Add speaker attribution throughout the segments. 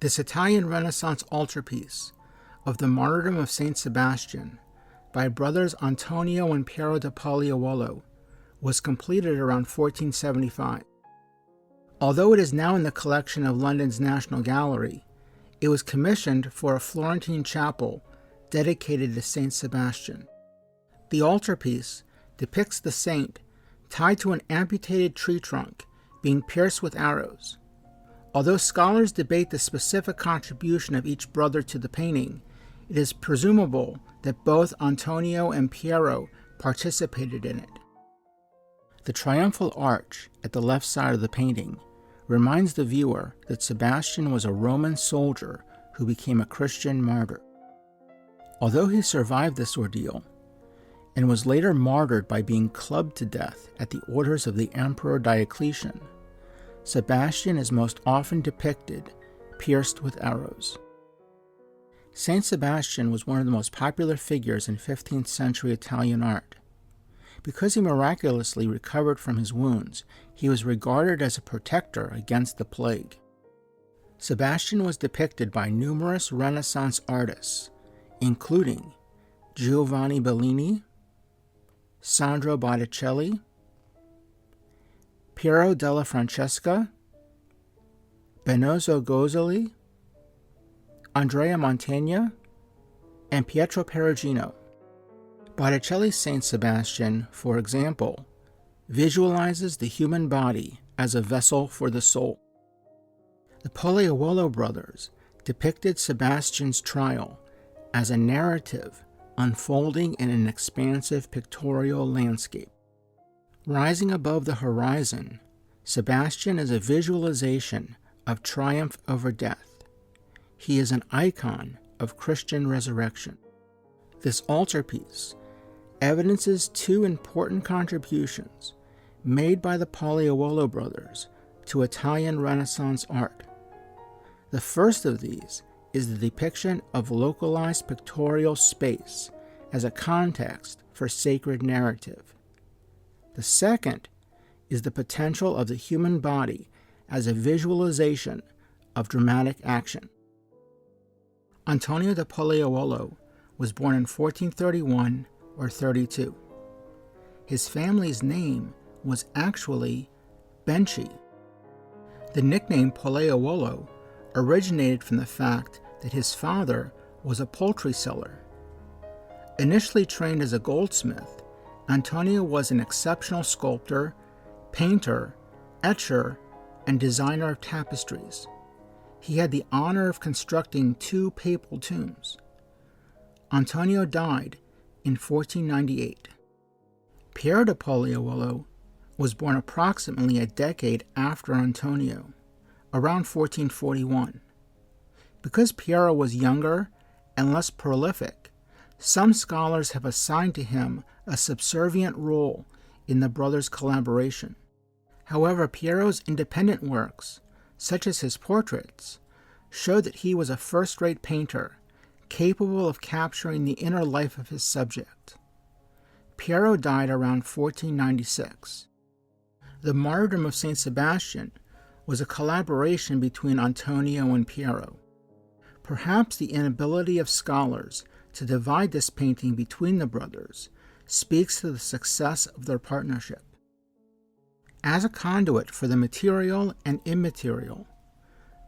Speaker 1: This Italian Renaissance altarpiece of the Martyrdom of Saint Sebastian by brothers Antonio and Piero del Pollaiuolo was completed around 1475. Although it is now in the collection of London's National Gallery, it was commissioned for a Florentine chapel dedicated to Saint Sebastian. The altarpiece depicts the saint tied to an amputated tree trunk being pierced with arrows. Although scholars debate the specific contribution of each brother to the painting, it is presumable that both Antonio and Piero participated in it. The triumphal arch at the left side of the painting reminds the viewer that Sebastian was a Roman soldier who became a Christian martyr. Although he survived this ordeal, and was later martyred by being clubbed to death at the orders of the Emperor Diocletian, Sebastian is most often depicted pierced with arrows. Saint Sebastian was one of the most popular figures in 15th century Italian art. Because he miraculously recovered from his wounds, he was regarded as a protector against the plague. Sebastian was depicted by numerous Renaissance artists, including Giovanni Bellini, Sandro Botticelli, Piero della Francesca, Benozzo Gozzoli, Andrea Mantegna, and Pietro Perugino. Botticelli's Saint Sebastian, for example, visualizes the human body as a vessel for the soul. The Pollaiuolo brothers depicted Sebastian's trial as a narrative unfolding in an expansive pictorial landscape. Rising above the horizon, Sebastian is a visualization of triumph over death. He is an icon of Christian resurrection. This altarpiece evidences two important contributions made by the Pollaiuolo brothers to Italian Renaissance art. The first of these is the depiction of localized pictorial space as a context for sacred narrative. The second is the potential of the human body as a visualization of dramatic action. Antonio del Pollaiuolo was born in 1431 or 32. His family's name was actually Benci. The nickname Pollaiuolo originated from the fact that his father was a poultry seller. Initially trained as a goldsmith, Antonio was an exceptional sculptor, painter, etcher, and designer of tapestries. He had the honor of constructing 2 papal tombs. Antonio died in 1498. Piero del Pollaiuolo was born approximately a decade after Antonio, around 1441. Because Piero was younger and less prolific, some scholars have assigned to him a subservient role in the brothers' collaboration. However, Piero's independent works, such as his portraits, show that he was a first-rate painter, capable of capturing the inner life of his subject. Piero died around 1496. The Martyrdom of Saint Sebastian was a collaboration between Antonio and Piero. Perhaps the inability of scholars to divide this painting between the brothers speaks to the success of their partnership. As a conduit for the material and immaterial,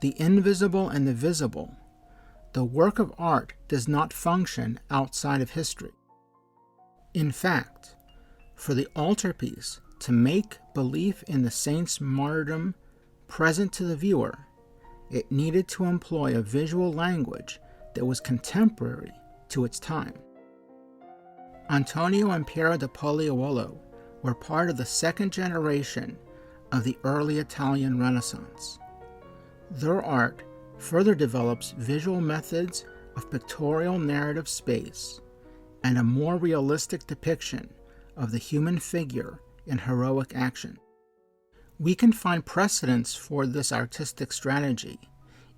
Speaker 1: the invisible and the visible, the work of art does not function outside of history. In fact, for the altarpiece to make belief in the saint's martyrdom present to the viewer, it needed to employ a visual language that was contemporary to its time. Antonio and Piero del Pollaiuolo were part of the second generation of the early Italian Renaissance. Their art further develops visual methods of pictorial narrative space and a more realistic depiction of the human figure in heroic action. We can find precedents for this artistic strategy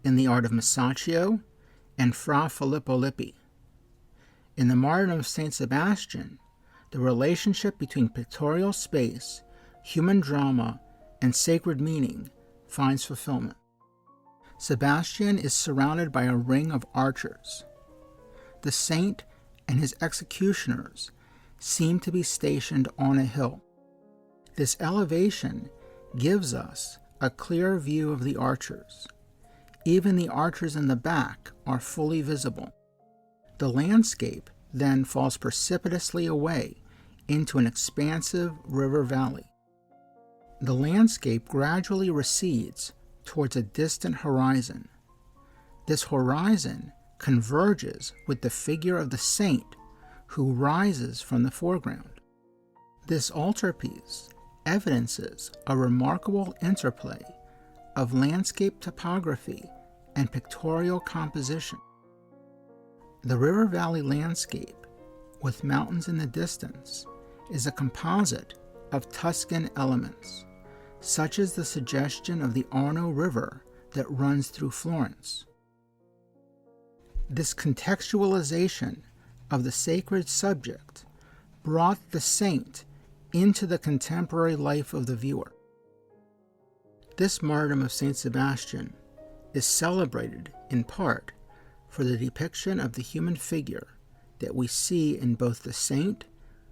Speaker 1: in the art of Masaccio and Fra Filippo Lippi. In the Martyrdom of Saint Sebastian, the relationship between pictorial space, human drama, and sacred meaning finds fulfillment. Sebastian is surrounded by a ring of archers. The saint and his executioners seem to be stationed on a hill. This elevation gives us a clear view of the archers. Even the archers in the back are fully visible. The landscape then falls precipitously away into an expansive river valley. The landscape gradually recedes towards a distant horizon. This horizon converges with the figure of the saint who rises from the foreground. This altarpiece evidences a remarkable interplay of landscape topography and pictorial composition. The river valley landscape, with mountains in the distance, is a composite of Tuscan elements, such as the suggestion of the Arno River that runs through Florence. This contextualization of the sacred subject brought the saint into the contemporary life of the viewer. This martyrdom of Saint Sebastian is celebrated in part for the depiction of the human figure that we see in both the saint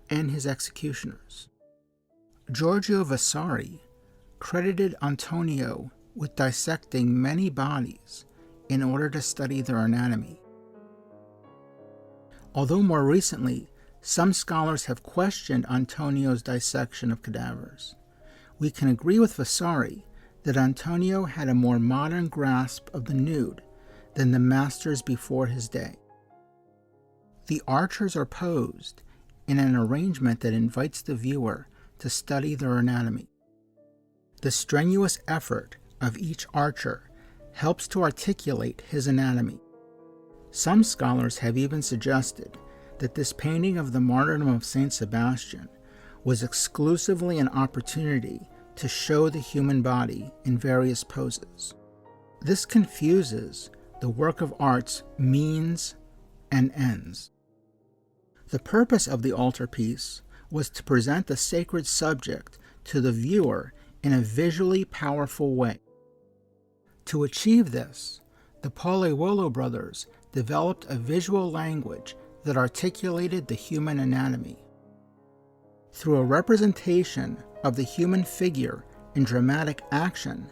Speaker 1: and his executioners. Giorgio Vasari credited Antonio with dissecting many bodies in order to study their anatomy. Although more recently, some scholars have questioned Antonio's dissection of cadavers, we can agree with Vasari that Antonio had a more modern grasp of the nude than the masters before his day. The archers are posed in an arrangement that invites the viewer to study their anatomy. The strenuous effort of each archer helps to articulate his anatomy. Some scholars have even suggested that this painting of the martyrdom of Saint Sebastian was exclusively an opportunity to show the human body in various poses. This confuses the work of art's means and ends. The purpose of the altarpiece was to present the sacred subject to the viewer in a visually powerful way. To achieve this, the Pollaiuolo brothers developed a visual language that articulated the human anatomy. Through a representation of the human figure in dramatic action,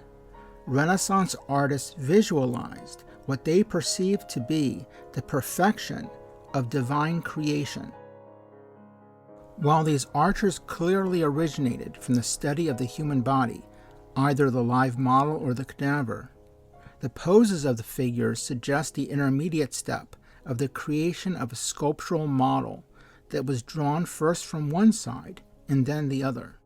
Speaker 1: Renaissance artists visualized what they perceived to be the perfection of divine creation. While these archers clearly originated from the study of the human body, either the live model or the cadaver, the poses of the figures suggest the intermediate step of the creation of a sculptural model that was drawn first from one side and then the other.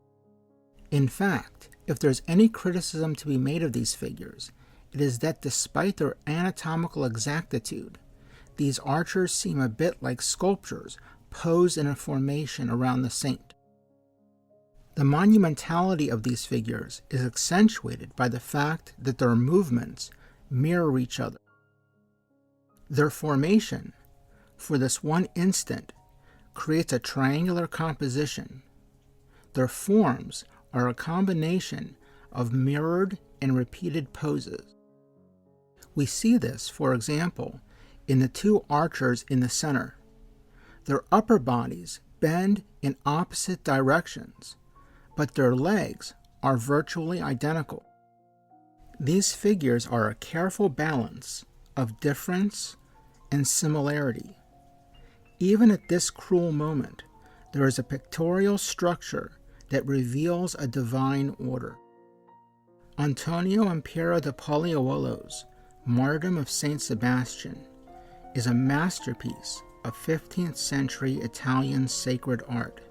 Speaker 1: In fact, if there's any criticism to be made of these figures, it is that despite their anatomical exactitude, these archers seem a bit like sculptures posed in a formation around the saint. The monumentality of these figures is accentuated by the fact that their movements mirror each other. Their formation, for this one instant, creates a triangular composition. Their forms are a combination of mirrored and repeated poses. We see this, for example, in the two archers in the center. Their upper bodies bend in opposite directions, but their legs are virtually identical. These figures are a careful balance of difference and similarity. Even at this cruel moment, there is a pictorial structure that reveals a divine order. Antonio and Piero del Pollaiuolo's Martyrdom of Saint Sebastian is a masterpiece of 15th century Italian sacred art.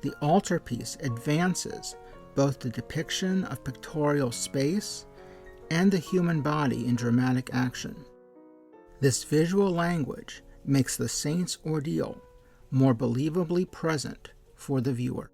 Speaker 1: The altarpiece advances both the depiction of pictorial space and the human body in dramatic action. This visual language makes the saint's ordeal more believably present for the viewer.